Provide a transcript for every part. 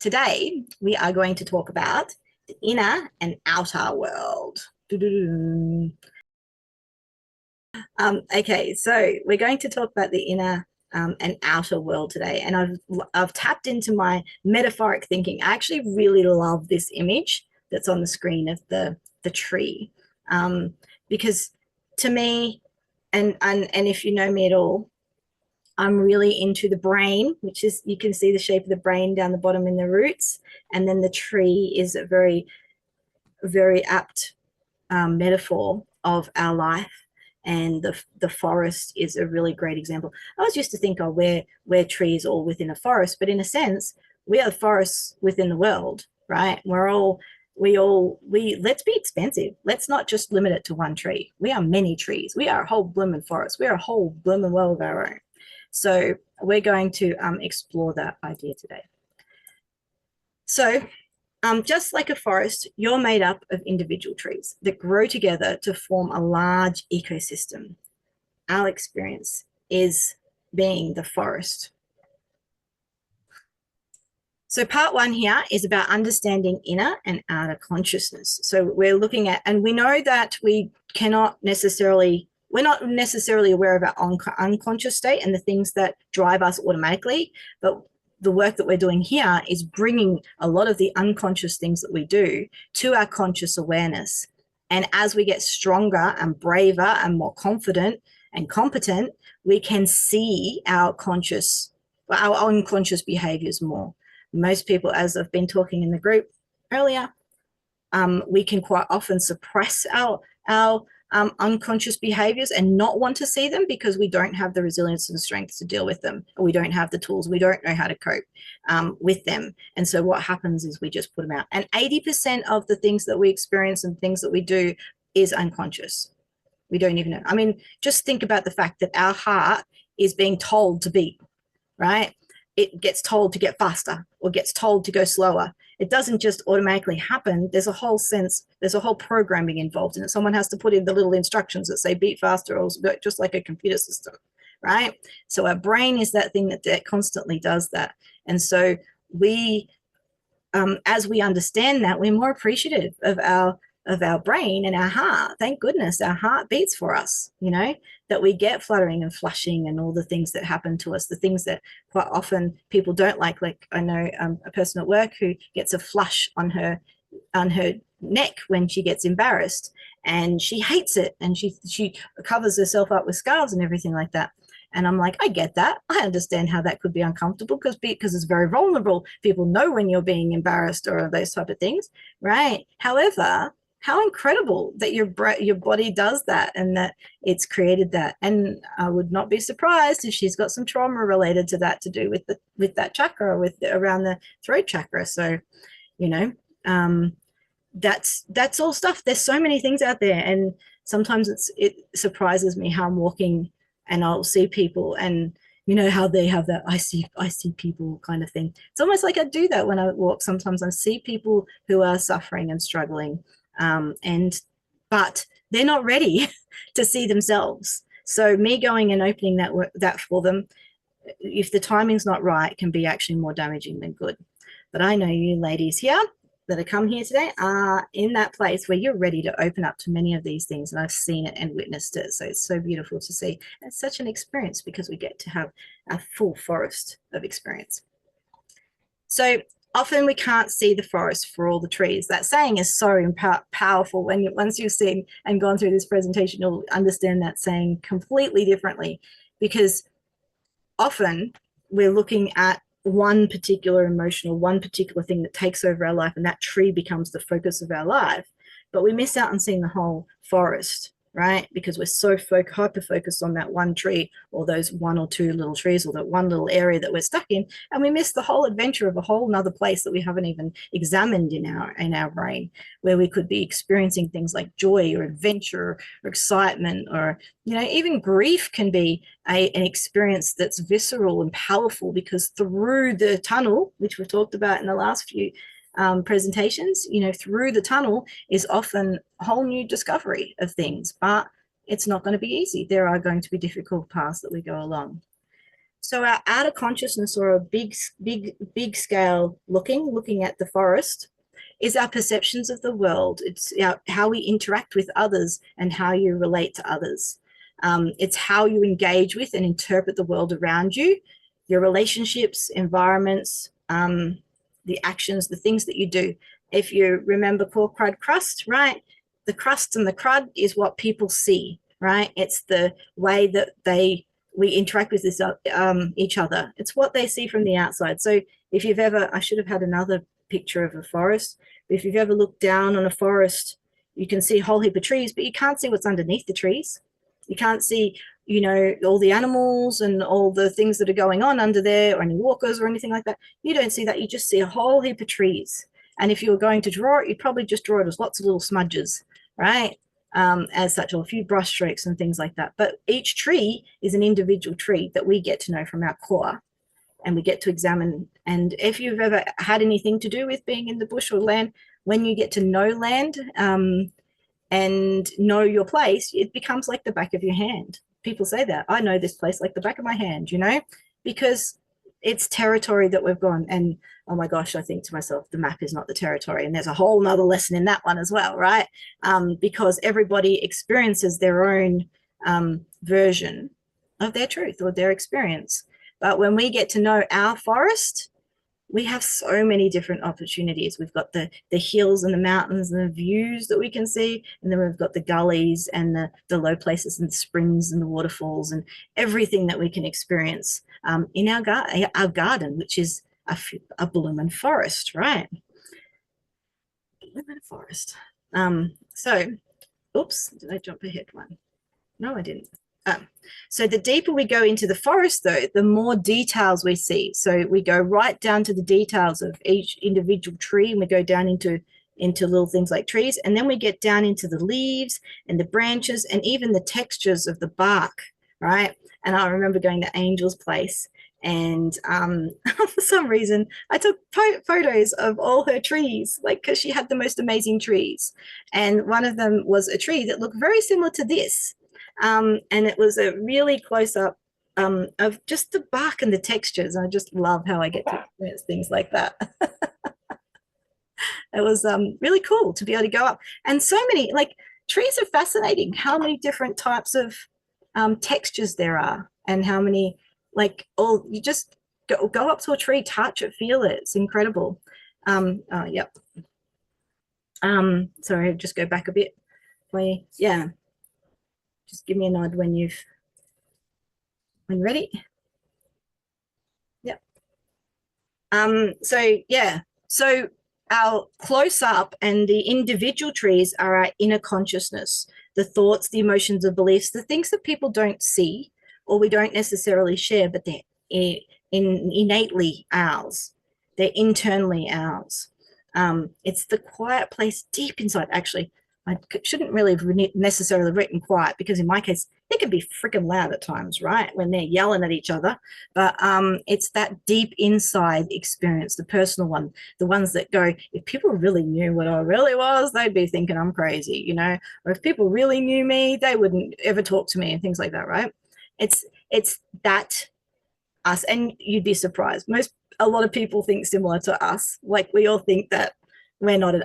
Today, we are going to talk about the inner and outer world. Okay, so we're going to talk about the inner and outer world today. And I've tapped into my metaphoric thinking. I actually really love this image that's on the screen of the tree. Because to me, and if you know me at all, I'm really into the brain, which is, you can see the shape of the brain down the bottom in the roots. And then the tree is a very, very apt metaphor of our life. And the forest is a really great example. I was used to think, oh, we're trees all within a forest, but in a sense, we are forests within the world, right? Let's be expansive. Let's not just limit it to one tree. We are many trees. We are a whole blooming forest. We are a whole blooming world of our own. So we're going to explore that idea today. So just like a forest, you're made up of individual trees that grow together to form a large ecosystem. Our experience is being the forest. So part one here is about understanding inner and outer consciousness. So we're looking at, and we know that we're not necessarily aware of our unconscious state and the things that drive us automatically, but the work that we're doing here is bringing a lot of the unconscious things that we do to our conscious awareness. And as we get stronger and braver and more confident and competent, we can see our unconscious behaviors more. Most people, as I've been talking in the group earlier, we can quite often suppress our unconscious behaviors and not want to see them because we don't have the resilience and strength to deal with them, or we don't have the tools, we don't know how to cope with them. And so what happens is we just put them out. And 80% of the things that we experience and things that we do is unconscious. We don't even know. I mean, just think about the fact that our heart is being told to beat, right? It gets told to get faster or gets told to go slower. It doesn't just automatically happen. There's a whole programming involved in it. Someone has to put in the little instructions that say beat faster, or just like a computer system, right? So our brain is that thing that constantly does that. And so we, as we understand that, we're more appreciative of our brain and our heart. Thank goodness our heart beats for us, that we get fluttering and flushing and all the things that happen to us, the things that quite often people don't like I know a person at work who gets a flush on her neck when she gets embarrassed, and she hates it, and she covers herself up with scarves and everything like that. And I'm like, I get that. I understand how that could be uncomfortable because it's very vulnerable. People know when you're being embarrassed or those type of things, right? However, how incredible that your body does that and that it's created that. And I would not be surprised if she's got some trauma related to that to do with that chakra, around the throat chakra. So, that's all stuff. There's so many things out there, and sometimes it surprises me how I'm walking and I'll see people, and how they have that I see people kind of thing. It's almost like I do that when I walk. Sometimes I see people who are suffering and struggling, but they're not ready to see themselves. So me going and opening that for them, if the timing's not right, can be actually more damaging than good. But I know you ladies here that have come here today are in that place where you're ready to open up to many of these things, and I've seen it and witnessed it. So it's so beautiful to see. It's such an experience because we get to have a full forest of experience. So often we can't see the forest for all the trees. That saying is so powerful. Once you've seen and gone through this presentation, you'll understand that saying completely differently, because often we're looking at one particular emotion or one particular thing that takes over our life, and that tree becomes the focus of our life. But we miss out on seeing the whole forest, right? Because we're so hyper-focused on that one tree, or those one or two little trees, or that one little area that we're stuck in, and we miss the whole adventure of a whole nother place that we haven't even examined in our brain, where we could be experiencing things like joy or adventure or excitement, or even grief can be an experience that's visceral and powerful, because through the tunnel, which we've talked about in the last few presentations, through the tunnel is often a whole new discovery of things, but it's not going to be easy. There are going to be difficult paths that we go along. So our outer consciousness, or a big scale looking at the forest, is our perceptions of the world. It's how we interact with others and how you relate to others. It's how you engage with and interpret the world around you, your relationships, environments, the actions, the things that you do. If you remember core, crud, crust, right? The crust and the crud is what people see, right? It's the way that we interact with this each other. It's what they see from the outside. So if you've ever, I should have had another picture of a forest. If you've ever looked down on a forest, you can see a whole heap of trees, but you can't see what's underneath the trees. You can't see, all the animals and all the things that are going on under there, or any walkers or anything like that. You don't see that. You just see a whole heap of trees. And if you were going to draw it, you'd probably just draw it as lots of little smudges, right? As such, or a few brush strokes and things like that. But each tree is an individual tree that we get to know from our core, and we get to examine. And if you've ever had anything to do with being in the bush or land, when you get to know land and know your place, it becomes like the back of your hand. People say that, I know this place like the back of my hand, because it's territory that we've gone. And oh my gosh, I think to myself, the map is not the territory. And there's a whole nother lesson in that one as well, right? Because everybody experiences their own version of their truth or their experience. But when we get to know our forest, we have so many different opportunities. We've got the hills and the mountains and the views that we can see. And then we've got the gullies and the low places and the springs and the waterfalls and everything that we can experience in our garden, which is a blooming forest, right? Blooming forest. So, oops, did I jump ahead one? No, I didn't. So the deeper we go into the forest, though, the more details we see. So we go right down to the details of each individual tree, and we go down into little things like trees, and then we get down into the leaves and the branches and even the textures of the bark, right? And I remember going to Angel's place, and for some reason I took photos of all her trees, like, because she had the most amazing trees, and one of them was a tree that looked very similar to this. And it was a really close up of just the bark and the textures. I just love how I get to experience things like that. It was really cool to be able to go up. And so many, like, trees are fascinating, how many different types of textures there are, and how many, like, you just go up to a tree, touch it, feel it. It's incredible. Yep. Sorry, just go back a bit. Yeah. Just give me a nod when ready. Yep. So our close up and the individual trees are our inner consciousness, the thoughts, the emotions, the beliefs, the things that people don't see or we don't necessarily share, but they're innately ours. They're internally ours. It's the quiet place deep inside. Actually, I shouldn't really have necessarily written quiet, because in my case, it can be freaking loud at times, right? When they're yelling at each other. But it's that deep inside experience, the personal one, the ones that go, if people really knew what I really was, they'd be thinking I'm crazy, or if people really knew me, they wouldn't ever talk to me and things like that, right? It's that us, and you'd be surprised. A lot of people think similar to us. Like, we all think that we're not,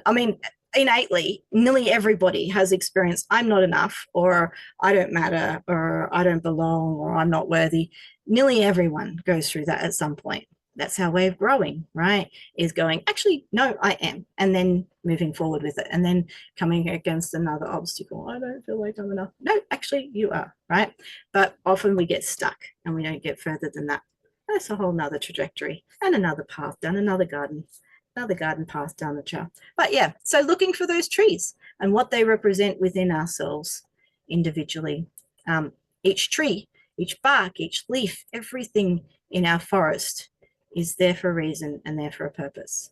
innately, nearly everybody has experienced I'm not enough, or I don't matter, or I don't belong, or I'm not worthy. Nearly everyone goes through that at some point. That's our way of growing, right? Is going, actually, no, I am. And then moving forward with it, and then coming against another obstacle. I don't feel like I'm enough. No, actually, you are, right? But often we get stuck and we don't get further than that. That's a whole nother trajectory and another path down another garden path down the trail. But yeah, so looking for those trees and what they represent within ourselves individually. Each tree, each bark, each leaf, everything in our forest is there for a reason and there for a purpose.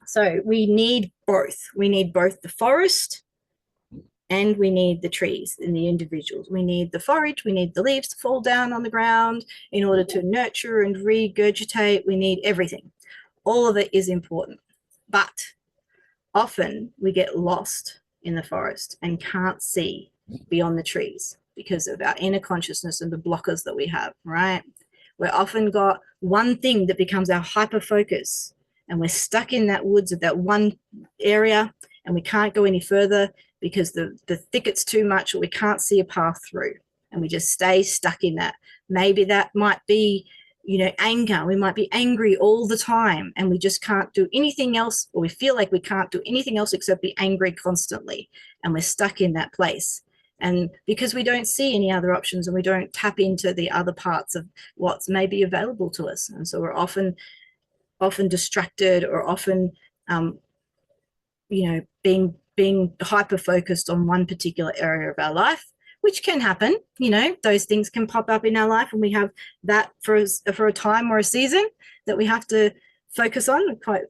So we need both. We need both the forest and we need the trees and the individuals. We need the forage, we need the leaves to fall down on the ground in order to nurture and regurgitate. We need everything. All of it is important. But often we get lost in the forest and can't see beyond the trees because of our inner consciousness and the blockers that we have, right? We're often got one thing that becomes our hyper focus, and we're stuck in that woods of that one area, and we can't go any further because the thicket's too much, or we can't see a path through, and we just stay stuck in that. Maybe that might be, you know, anger. We might be angry all the time, and we just can't do anything else, or we feel like we can't do anything else except be angry constantly, and we're stuck in that place. And because we don't see any other options, and we don't tap into the other parts of what's maybe available to us, and so we're often distracted, or often you know, being hyper focused on one particular area of our life, which can happen. You know, those things can pop up in our life, and we have that for a time or a season that we have to focus on. Quite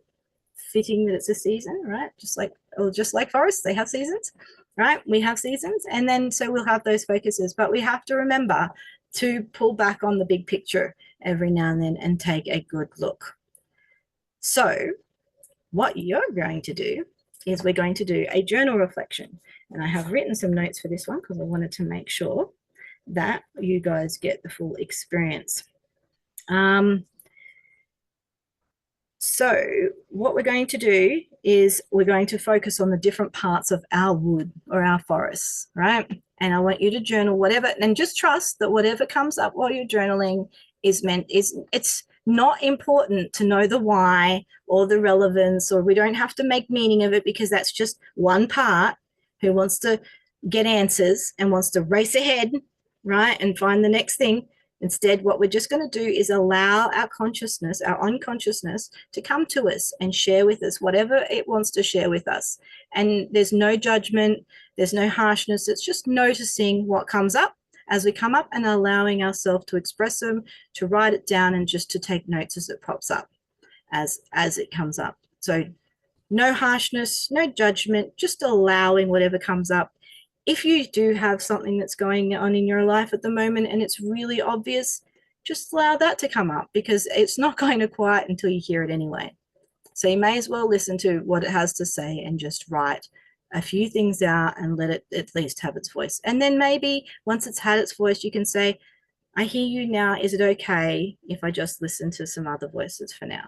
fitting that it's a season, right? Just like forests, they have seasons, right? We have seasons, and then so we'll have those focuses, but we have to remember to pull back on the big picture every now and then and take a good look. So what you're going to do is we're going to do a journal reflection, and I have written some notes for this one because I wanted to make sure that you guys get the full experience. So what we're going to do is we're going to focus on the different parts of our wood or our forests, right? And I want you to journal whatever, and just trust that whatever comes up while you're journaling it's not important to know the why or the relevance, or we don't have to make meaning of it, because that's just one part who wants to get answers and wants to race ahead, right, and find the next thing. Instead, what we're just going to do is allow our consciousness, our unconsciousness, to come to us and share with us whatever it wants to share with us. And there's no judgment, there's no harshness. It's just noticing what comes up as we come up and allowing ourselves to express them, to write it down, and just to take notes as it pops up, as it comes up. So no harshness, no judgment, just allowing whatever comes up. If you do have something that's going on in your life at the moment and it's really obvious, just allow that to come up, because it's not going to quiet until you hear it anyway. So you may as well listen to what it has to say and just write a few things out and let it at least have its voice. And then maybe once it's had its voice, you can say, I hear you now. Is it okay if I just listen to some other voices for now?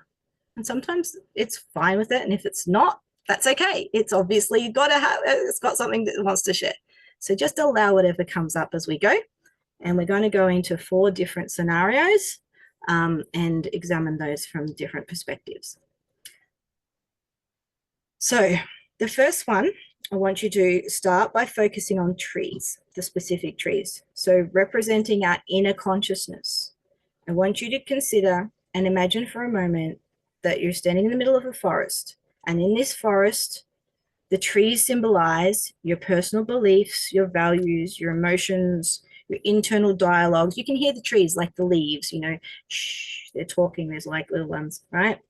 And sometimes it's fine with it. And if it's not, that's okay. It's obviously it's got something that it wants to share. So just allow whatever comes up as we go. And we're going to go into 4 different scenarios and examine those from different perspectives. So the first one, I want you to start by focusing on trees, the specific trees. So representing our inner consciousness. I want you to consider and imagine for a moment that you're standing in the middle of a forest. And in this forest, the trees symbolize your personal beliefs, your values, your emotions, your internal dialogues. You can hear the trees like the leaves, you know, shh, they're talking. There's like little ones, right?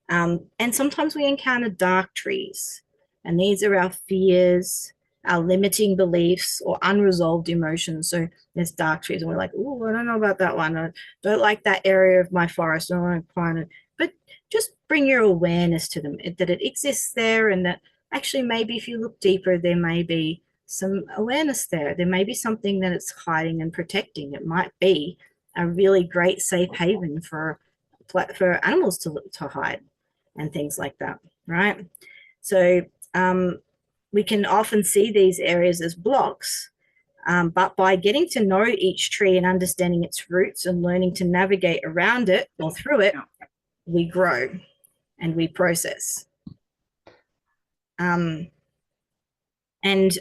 And sometimes we encounter dark trees. And these are our fears, our limiting beliefs, or unresolved emotions. So there's dark trees, and we're like, oh, I don't know about that one. I don't like that area of my forest. I don't want to climb it. But just bring your awareness to them, that it exists there, and that actually maybe if you look deeper, there may be some awareness there. There may be something that it's hiding and protecting. It might be a really great safe haven for animals to hide and things like that, right? So we can often see these areas as blocks, but by getting to know each tree and understanding its roots and learning to navigate around it or through it, we grow and we process. And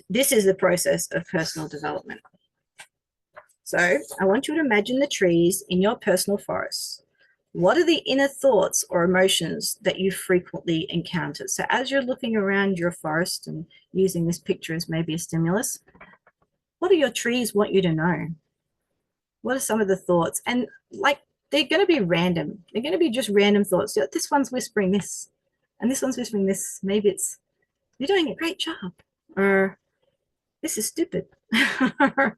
this is the process of personal development. So I want you to imagine the trees in your personal forest. What are the inner thoughts or emotions that you frequently encounter? So as you're looking around your forest and using this picture as maybe a stimulus, what do your trees want you to know? What are some of the thoughts? And like, they're going to be random. They're going to be just random thoughts. This one's whispering this, and this one's whispering this. Maybe it's, you're doing a great job, or this is stupid. Or,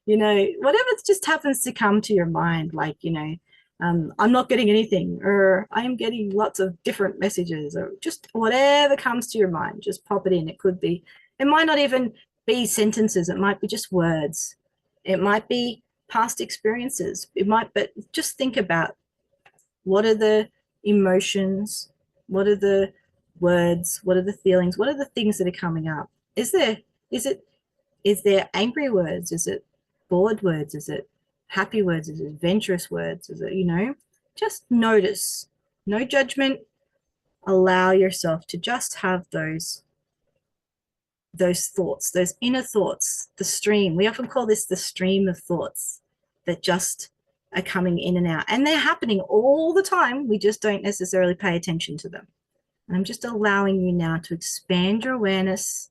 you know, whatever just happens to come to your mind, like, you know, I'm not getting anything, or I am getting lots of different messages, or just whatever comes to your mind, just pop it in. It could be, it might not even be sentences. It might be just words. It might be past experiences. It might, but just think about what are the emotions? What are the words? What are the feelings? What are the things that are coming up? Is there, is it, is there angry words? Is it bored words? Is it happy words? Is it adventurous words? Is it, just notice, no judgment. Allow yourself to just have those thoughts, those inner thoughts, the stream. We often call this the stream of thoughts that just are coming in and out. And they're happening all the time. We just don't necessarily pay attention to them. And I'm just allowing you now to expand your awareness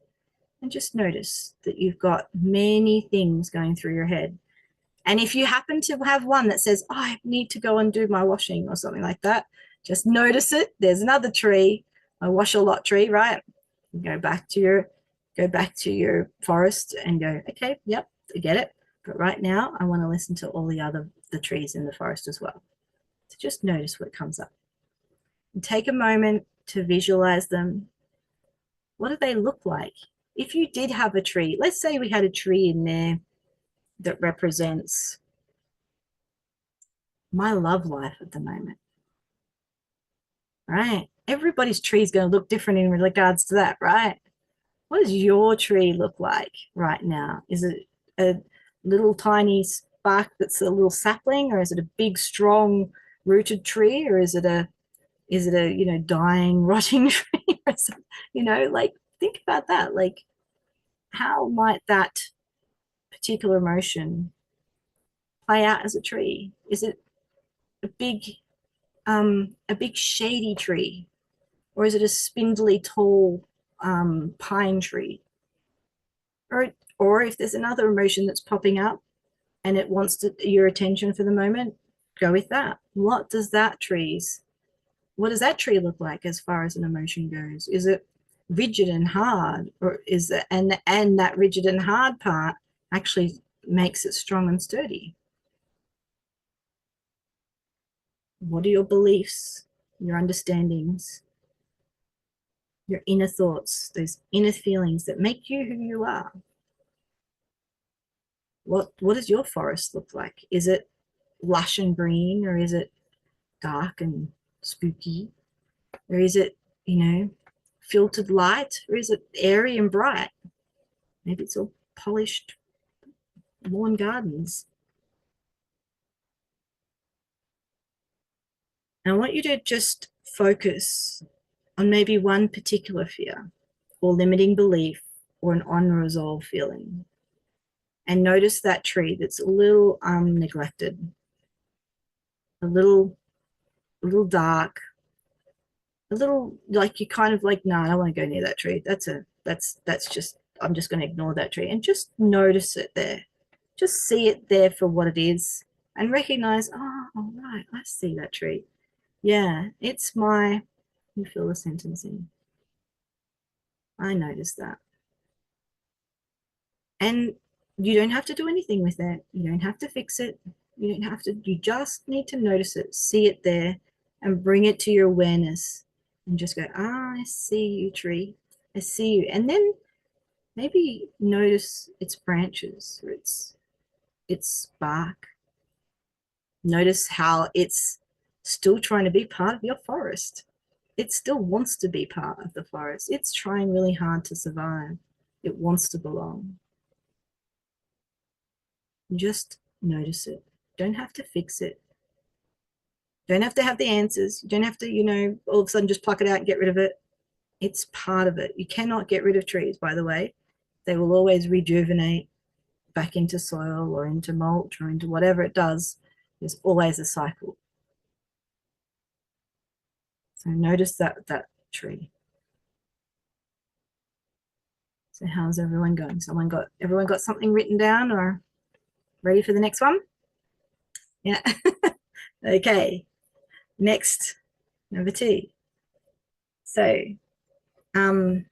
and just notice that you've got many things going through your head. And if you happen to have one that says, oh, I need to go and do my washing or something like that, just notice it. There's another tree, a wash a lot tree, right? Go back to your forest and go, okay, yep, I get it. But right now I want to listen to all the trees in the forest as well. So just notice what comes up. And take a moment to visualize them. What do they look like? If you did have a tree, let's say we had a tree in there that represents my love life at the moment, right? Everybody's tree is going to look different in regards to that, right? What does your tree look like right now? Is it a little tiny spark that's a little sapling, or is it a big, strong rooted tree, or is it a dying, rotting tree? Or something? Like, think about that. Like, how might that particular emotion play out as a tree? Is it a big shady tree, or is it a spindly, tall pine tree? Or if there's another emotion that's popping up and it wants your attention for the moment, go with that. What does that tree look like as far as an emotion goes? Is it rigid and hard, or is it, and that rigid and hard part actually makes it strong and sturdy? What are your beliefs, your understandings, your inner thoughts, those inner feelings that make you who you are? What does your forest look like? Is it lush and green, or is it dark and spooky? Or is it, filtered light, or is it airy and bright? Maybe it's all polished lawn gardens. And I want you to just focus on maybe one particular fear or limiting belief or an unresolved feeling. And notice that tree that's a little neglected, a little dark, a little like you kind of like, no, I don't want to go near that tree. That's just, I'm just going to ignore that tree, and just notice it there. Just see it there for what it is and recognize, oh, all right, I see that tree. Yeah, it's my, you fill the sentence in. I noticed that. And you don't have to do anything with it. You don't have to fix it. You just need to notice it, see it there, and bring it to your awareness and just go, I see you, tree. I see you. And then maybe notice its branches or its bark. Notice how it's still trying to be part of your forest. It still wants to be part of the forest. It's trying really hard to survive. It wants to belong. Just notice it. Don't have to fix it. Don't have to have the answers. You don't have to, all of a sudden just pluck it out and get rid of it. It's part of it. You cannot get rid of trees, by the way. They will always rejuvenate back into soil or into mulch or into whatever it does. There's always a cycle. So notice that tree. So how's everyone going? Everyone got something written down or ready for the next one? Yeah. Okay. Next, number 2. So, now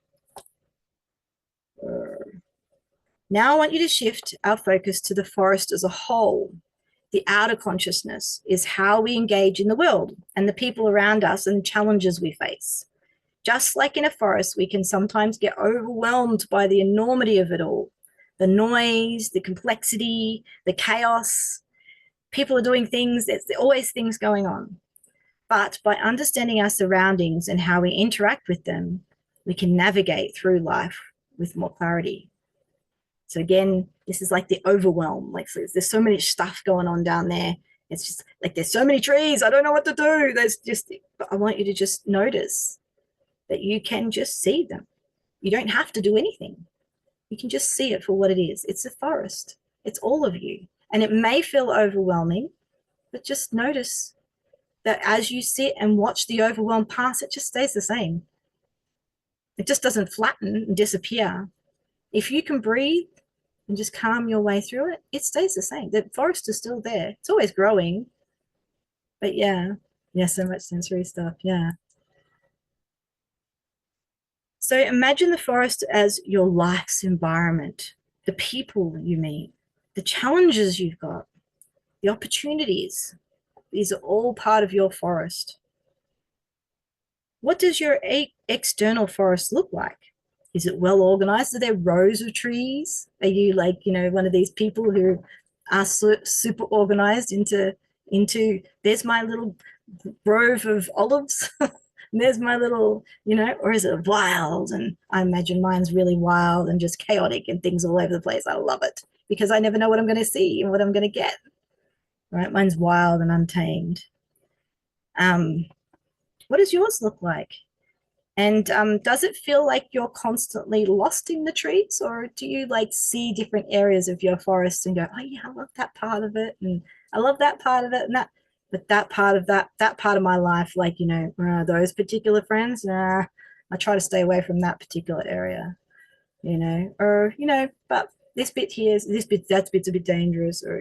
I want you to shift our focus to the forest as a whole. The outer consciousness is how we engage in the world and the people around us and challenges we face. just like in a forest, we can sometimes get overwhelmed by the enormity of it all, the noise, the complexity, the chaos. People are doing things, there's always things going on. But by understanding our surroundings and how we interact with them, we can navigate through life with more clarity. So again, this is like the overwhelm. Like, so there's so much stuff going on down there. It's just like there's so many trees. I don't know what to do. I want you to just notice that you can just see them. You don't have to do anything. You can just see it for what it is. It's a forest. It's all of you. And it may feel overwhelming, but just notice that as you sit and watch the overwhelm pass, it just stays the same. It just doesn't flatten and disappear. If you can breathe and just calm your way through it, it stays the same. The forest is still there. It's always growing. But yeah, so much sensory stuff. Yeah. So imagine the forest as your life's environment, the people you meet, the challenges you've got, the opportunities. These are all part of your forest. What does your external forest look like? Is it well organized? Are there rows of trees? Are you like, one of these people who are super organized into there's my little grove of olives and there's my little, or is it wild? And I imagine mine's really wild and just chaotic and things all over the place. I love it because I never know what I'm going to see and what I'm going to get. Right? Mine's wild and untamed. What does yours look like? And does it feel like you're constantly lost in the trees, or do you like see different areas of your forest and go, oh yeah, I love that part of it, and I love that part of it, and that part of my life, like those particular friends, nah, I try to stay away from that particular area, or but this bit here, that bit's a bit dangerous, or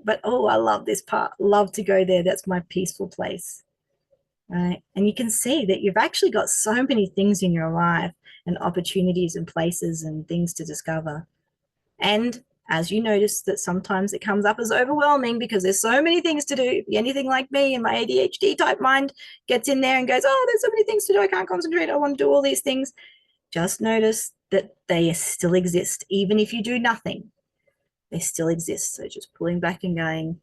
but oh, I love this part, love to go there. That's my peaceful place. Right. And you can see that you've actually got so many things in your life and opportunities and places and things to discover. And as you notice that sometimes it comes up as overwhelming because there's so many things to do. If you're anything like me and my ADHD type mind gets in there and goes, oh, there's so many things to do. I can't concentrate. I want to do all these things. Just notice that they still exist. Even if you do nothing, they still exist. So just pulling back and going,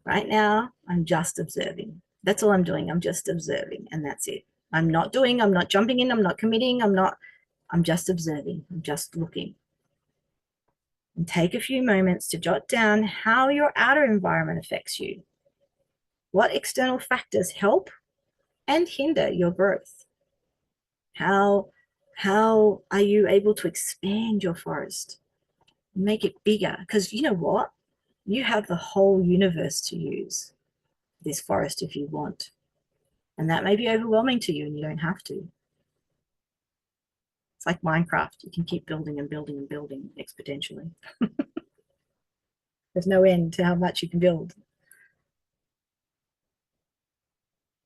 right now, I'm just observing. That's all I'm doing. I'm just observing, and that's it. I'm not jumping in, I'm not committing, I'm just observing, I'm just looking. And take a few moments to jot down how your outer environment affects you. What external factors help and hinder your growth? How are you able to expand your forest, make it bigger? Because you know what? You have the whole universe to use this forest if you want. And that may be overwhelming to you and you don't have to. It's like Minecraft. You can keep building and building and building exponentially. There's no end to how much you can build.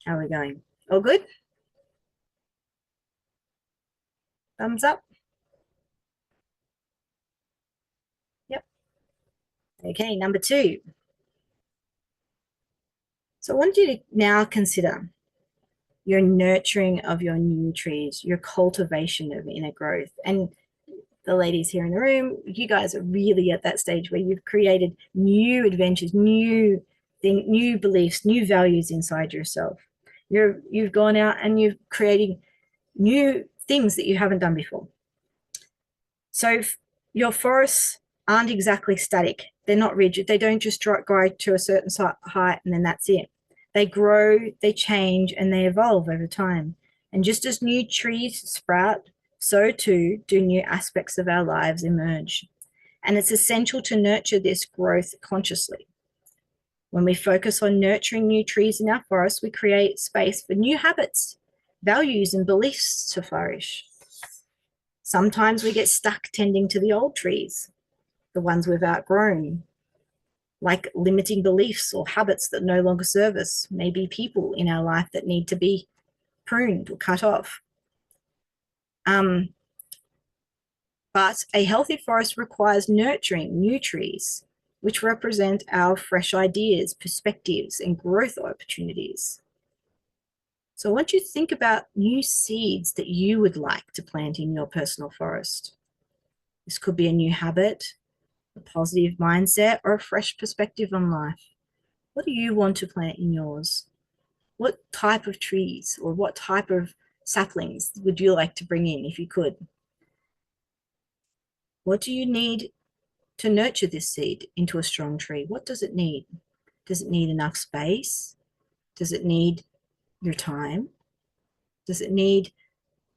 How are we going? All good? Thumbs up? Yep. Okay, number 2. So I want you to now consider your nurturing of your new trees, your cultivation of inner growth. And the ladies here in the room, you guys are really at that stage where you've created new adventures, new beliefs, new values inside yourself. You've gone out and you're creating new things that you haven't done before. So your forests aren't exactly static. They're not rigid. They don't just grow to a certain height and then that's it. They grow, they change, and they evolve over time. And just as new trees sprout, so too do new aspects of our lives emerge. And it's essential to nurture this growth consciously. When we focus on nurturing new trees in our forests, we create space for new habits, values, and beliefs to flourish. Sometimes we get stuck tending to the old trees, the ones we've outgrown, like limiting beliefs or habits that no longer serve us, maybe people in our life that need to be pruned or cut off. But a healthy forest requires nurturing new trees, which represent our fresh ideas, perspectives, and growth opportunities. So I want you to think about new seeds that you would like to plant in your personal forest. This could be a new habit, a positive mindset, or a fresh perspective on life. What do you want to plant in yours? What type of trees or what type of saplings would you like to bring in if you could? What do you need to nurture this seed into a strong tree? What does it need? Does it need enough space? Does it need your time? Does it need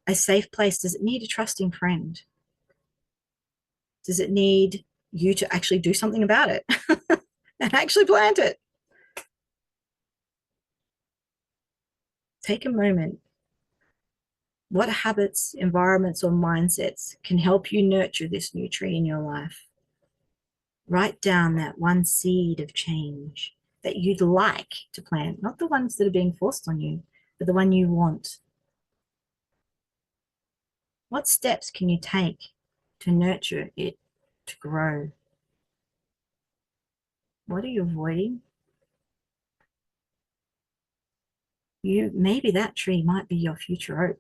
a safe place? Does it need a trusting friend? Does it need you to actually do something about it and actually plant it? Take a moment. What habits, environments, or mindsets can help you nurture this new tree in your life? Write down that one seed of change that you'd like to plant, not the ones that are being forced on you, but the one you want. What steps can you take to nurture it to grow? What are you avoiding? Maybe that tree might be your future oak.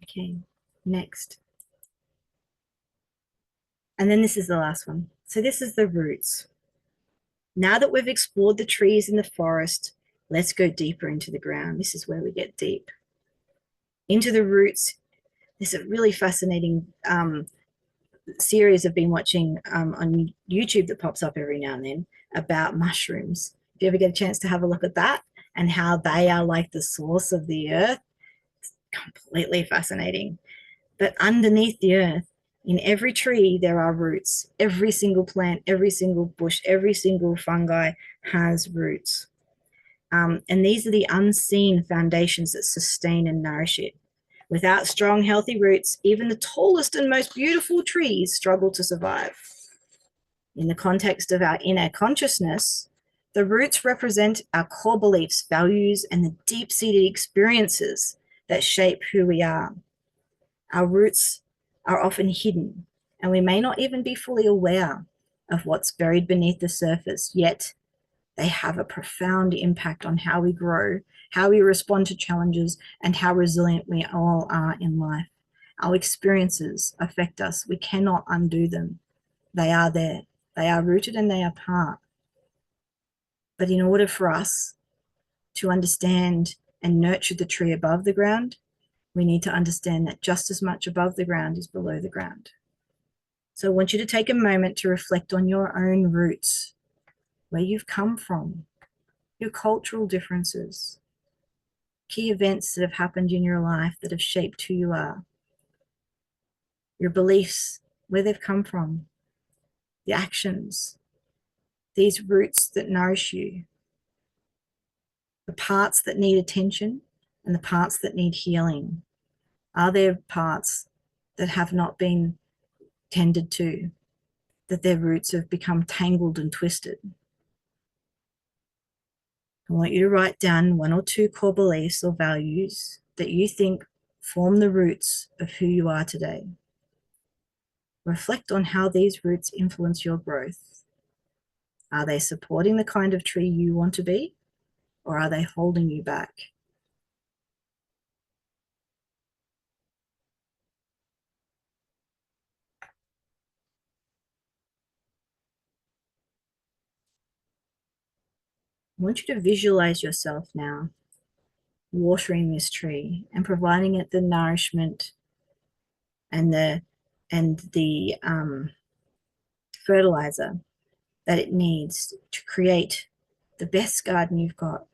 Okay, next. And then this is the last one. So this is the roots. Now that we've explored the trees in the forest, let's go deeper into the ground. This is where we get deep. Into the roots. There's a really fascinating series I've been watching on YouTube that pops up every now and then about mushrooms. If you ever get a chance to have a look at that and how they are like the source of the earth, it's completely fascinating. But underneath the earth, in every tree, there are roots. Every single plant, every single bush, every single fungi has roots. And these are the unseen foundations that sustain and nourish it. Without strong, healthy roots, even the tallest and most beautiful trees struggle to survive. In the context of our inner consciousness, the roots represent our core beliefs, values, and the deep-seated experiences that shape who we are. Our roots are often hidden, and we may not even be fully aware of what's buried beneath the surface, yet they have a profound impact on how we grow, how we respond to challenges, and how resilient we all are in life. Our experiences affect us. We cannot undo them. They are there. They are rooted and they are part. But in order for us to understand and nurture the tree above the ground, we need to understand that just as much above the ground is below the ground. So I want you to take a moment to reflect on your own roots, where you've come from, your cultural differences, key events that have happened in your life that have shaped who you are, your beliefs, where they've come from, the actions, these roots that nourish you, the parts that need attention and the parts that need healing. Are there parts that have not been tended to, that their roots have become tangled and twisted? I want you to write down one or two core beliefs or values that you think form the roots of who you are today. Reflect on how these roots influence your growth. Are they supporting the kind of tree you want to be, or are they holding you back? I want you to visualize yourself now watering this tree and providing it the nourishment and the fertilizer that it needs to create the best garden you've got.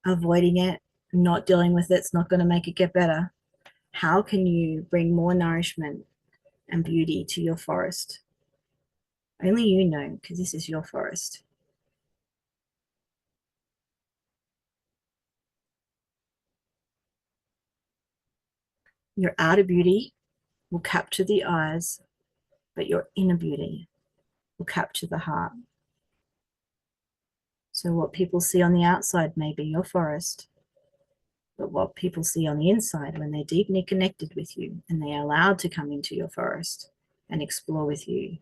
Avoiding it, not dealing with it's not going to make it get better. How can you bring more nourishment and beauty to your forest? Only you know, because this is your forest. Your outer beauty will capture the eyes, but your inner beauty will capture the heart. So what people see on the outside may be your forest, but what people see on the inside when they're deeply connected with you and they are allowed to come into your forest and explore with you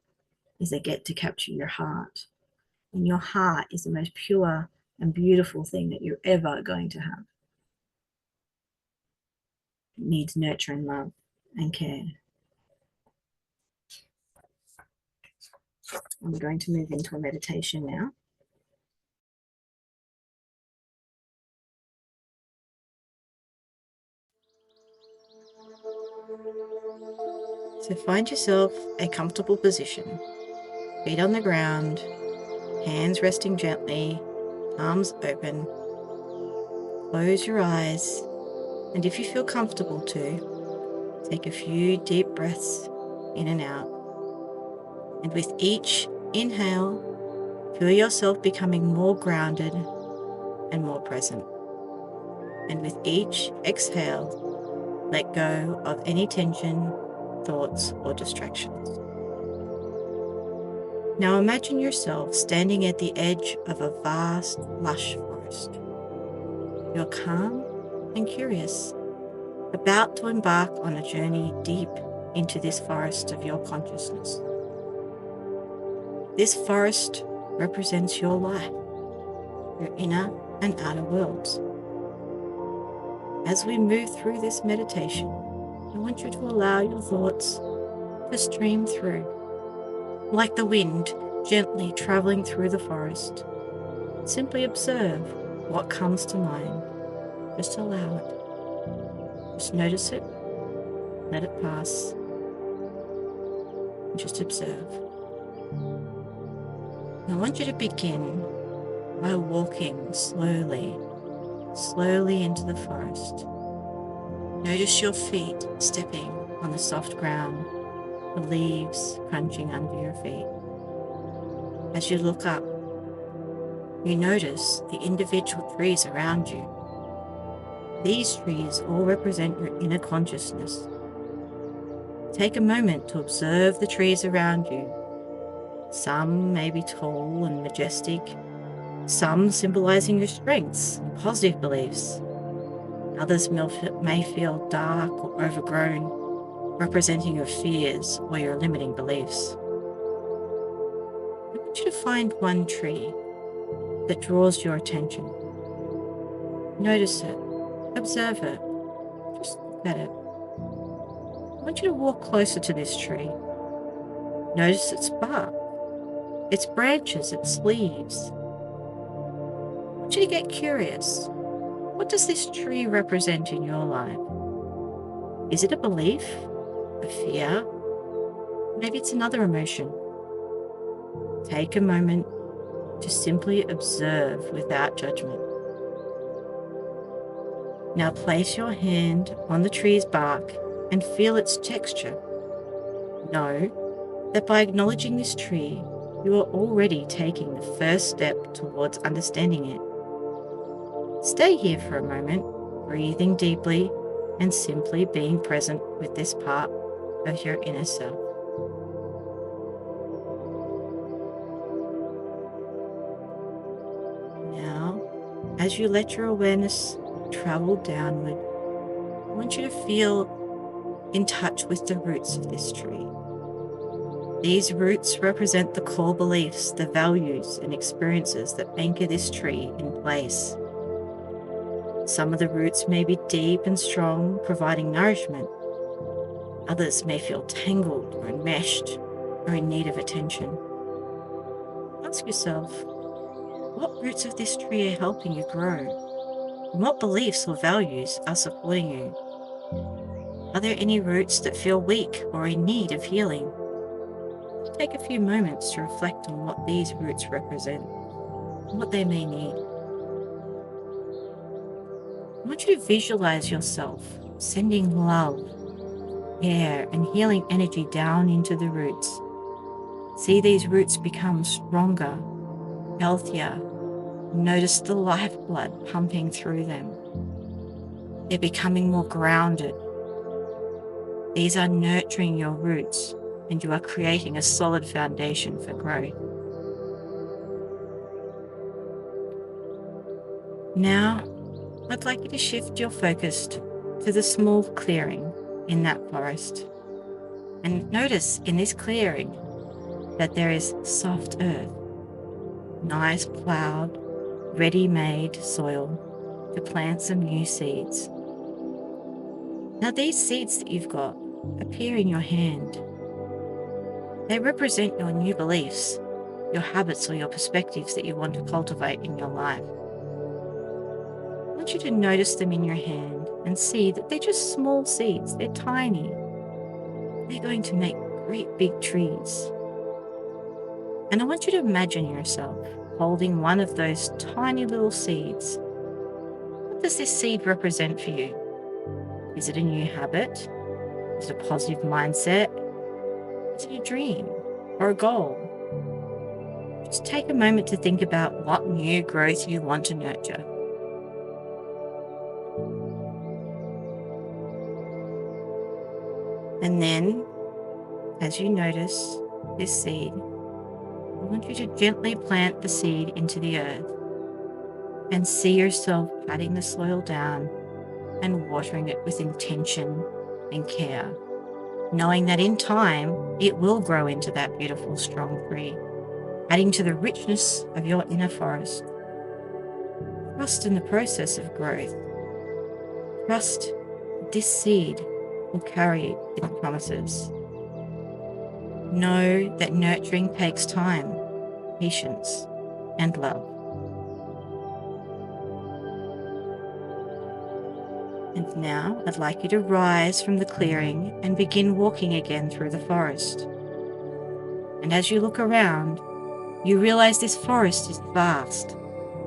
is they get to capture your heart. And your heart is the most pure and beautiful thing that you're ever going to have. It needs nurture and love and care. I'm going to move into a meditation now. So find yourself a comfortable position, feet on the ground, hands resting gently, arms open. Close your eyes, and if you feel comfortable to, take a few deep breaths in and out. And with each inhale, feel yourself becoming more grounded and more present. And with each exhale, let go of any tension, thoughts, or distractions. Now imagine yourself standing at the edge of a vast, lush forest. You're calm and curious, about to embark on a journey deep into this forest of your consciousness. This forest represents your life, your inner and outer worlds. As we move through this meditation, I want you to allow your thoughts to stream through, like the wind gently traveling through the forest. Simply observe what comes to mind. Just allow it. Just notice it, let it pass, and just observe. I want you to begin by walking slowly into the forest. Notice your feet stepping on the soft ground, the leaves crunching under your feet. As you look up, you notice the individual trees around you. These trees all represent your inner consciousness. Take a moment to observe the trees around you. Some may be tall and majestic, some symbolizing your strengths and positive beliefs. Others may feel dark or overgrown, representing your fears or your limiting beliefs. I want you to find one tree that draws your attention. Notice it, observe it, just look at it. I want you to walk closer to this tree. Notice its bark, its branches, its leaves. I want you to get curious. What does this tree represent in your life? Is it a belief, a fear? Maybe it's another emotion. Take a moment to simply observe without judgment. Now place your hand on the tree's bark and feel its texture. Know that by acknowledging this tree, you are already taking the first step towards understanding it. Stay here for a moment, breathing deeply and simply being present with this part of your inner self. Now, as you let your awareness travel downward, I want you to feel in touch with the roots of this tree. These roots represent the core beliefs, the values and experiences that anchor this tree in place. Some of the roots may be deep and strong, providing nourishment. Others may feel tangled or enmeshed or in need of attention. Ask yourself, what roots of this tree are helping you grow? And what beliefs or values are supporting you? Are there any roots that feel weak or in need of healing? Take a few moments to reflect on what these roots represent and what they may need. I want you to visualize yourself sending love, air, and healing energy down into the roots. See these roots become stronger, healthier. Notice the lifeblood pumping through them. They're becoming more grounded. These are nurturing your roots, and you are creating a solid foundation for growth. Now, I'd like you to shift your focus to the small clearing in that forest. And notice in this clearing that there is soft earth, nice plowed, ready-made soil to plant some new seeds. Now these seeds that you've got appear in your hand. They represent your new beliefs, your habits or your perspectives that you want to cultivate in your life. I want you to notice them in your hand and see that they're just small seeds. They're tiny. They're going to make great big trees. And I want you to imagine yourself holding one of those tiny little seeds. What does this seed represent for you? Is it a new habit? Is it a positive mindset? Is it a dream or a goal? Just take a moment to think about what new growth you want to nurture. And then, as you notice this seed, I want you to gently plant the seed into the earth and see yourself patting the soil down and watering it with intention and care, knowing that in time it will grow into that beautiful, strong tree, adding to the richness of your inner forest. Trust in the process of growth. Trust that this seed will carry its promises. Know that nurturing takes time, patience, and love. And now I'd like you to rise from the clearing and begin walking again through the forest. And as you look around, you realize this forest is vast.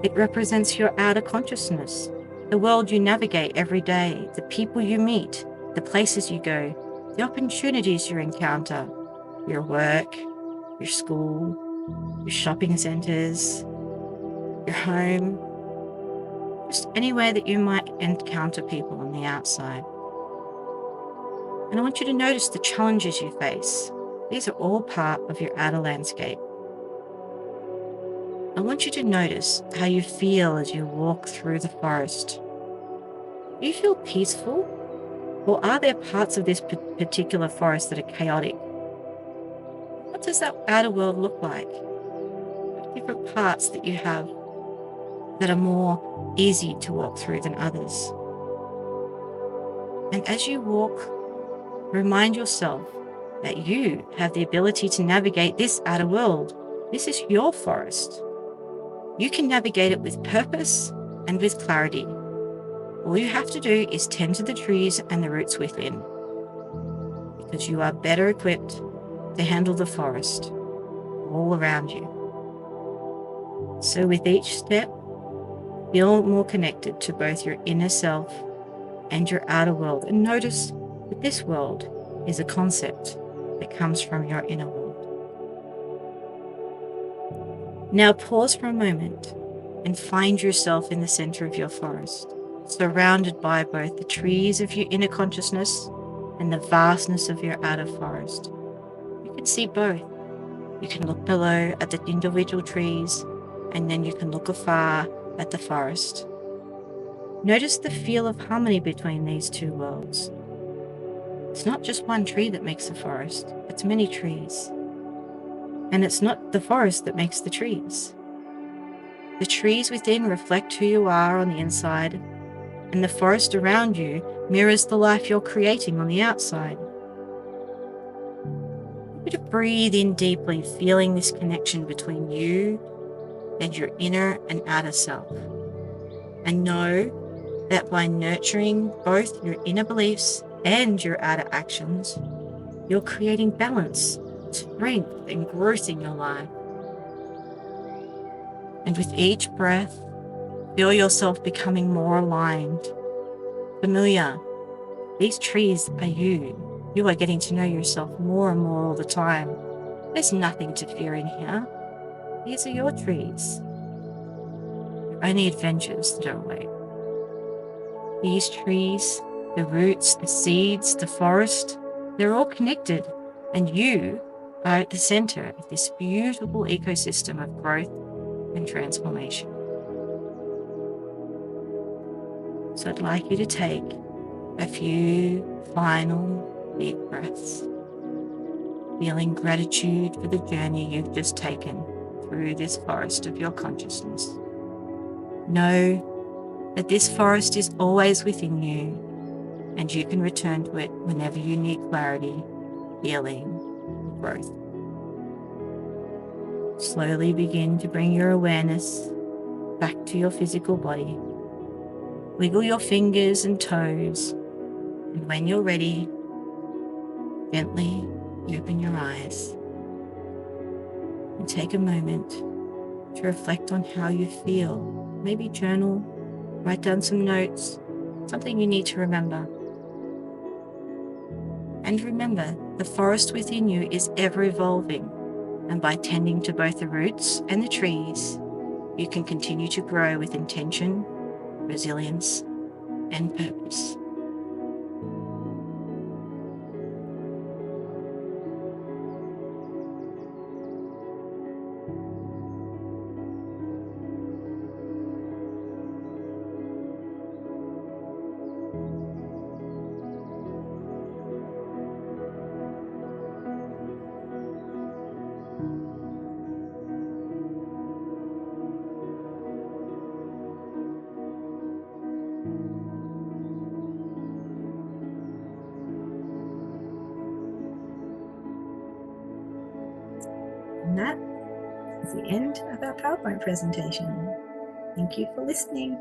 It represents your outer consciousness, the world you navigate every day, the people you meet, the places you go, the opportunities you encounter, your work, your school, your shopping centers, your home, just anywhere that you might encounter people on the outside. And I want you to notice the challenges you face. These are all part of your outer landscape. I want you to notice how you feel as you walk through the forest. Do you feel peaceful? Or are there parts of this particular forest that are chaotic? What does that outer world look like? Different parts that you have that are more easy to walk through than others. And as you walk, remind yourself that you have the ability to navigate this outer world. This is your forest. You can navigate it with purpose and with clarity. All you have to do is tend to the trees and the roots within, because you are better equipped to handle the forest all around you. So with each step, feel more connected to both your inner self and your outer world, and notice that this world is a concept that comes from your inner world. Now pause for a moment and find yourself in the center of your forest, surrounded by both the trees of your inner consciousness and the vastness of your outer forest. You can see both. You can look below at the individual trees, and then you can look afar at the forest. Notice the feel of harmony between these two worlds. It's not just one tree that makes a forest, it's many trees. And it's not the forest that makes the trees. The trees within reflect who you are on the inside, and the forest around you mirrors the life you're creating on the outside. I want you to breathe in deeply, feeling this connection between you and your inner and outer self. And know that by nurturing both your inner beliefs and your outer actions, you're creating balance, strength, and growth in your life. And with each breath, feel yourself becoming more aligned, familiar. These trees are you. You are getting to know yourself more and more all the time. There's nothing to fear in here. These are your trees. Your only adventures that await. These trees, the roots, the seeds, the forest, they're all connected, and you are at the center of this beautiful ecosystem of growth and transformation. So I'd like you to take a few final deep breaths, feeling gratitude for the journey you've just taken through this forest of your consciousness. Know that this forest is always within you, and you can return to it whenever you need clarity, healing, and growth. Slowly begin to bring your awareness back to your physical body. Wiggle your fingers and toes, and when you're ready, gently open your eyes and take a moment to reflect on how you feel. Maybe journal, write down some notes, something you need to remember. And remember, the forest within you is ever evolving, and by tending to both the roots and the trees, you can continue to grow with intention, resilience, and purpose. And that is the end of our PowerPoint presentation. Thank you for listening.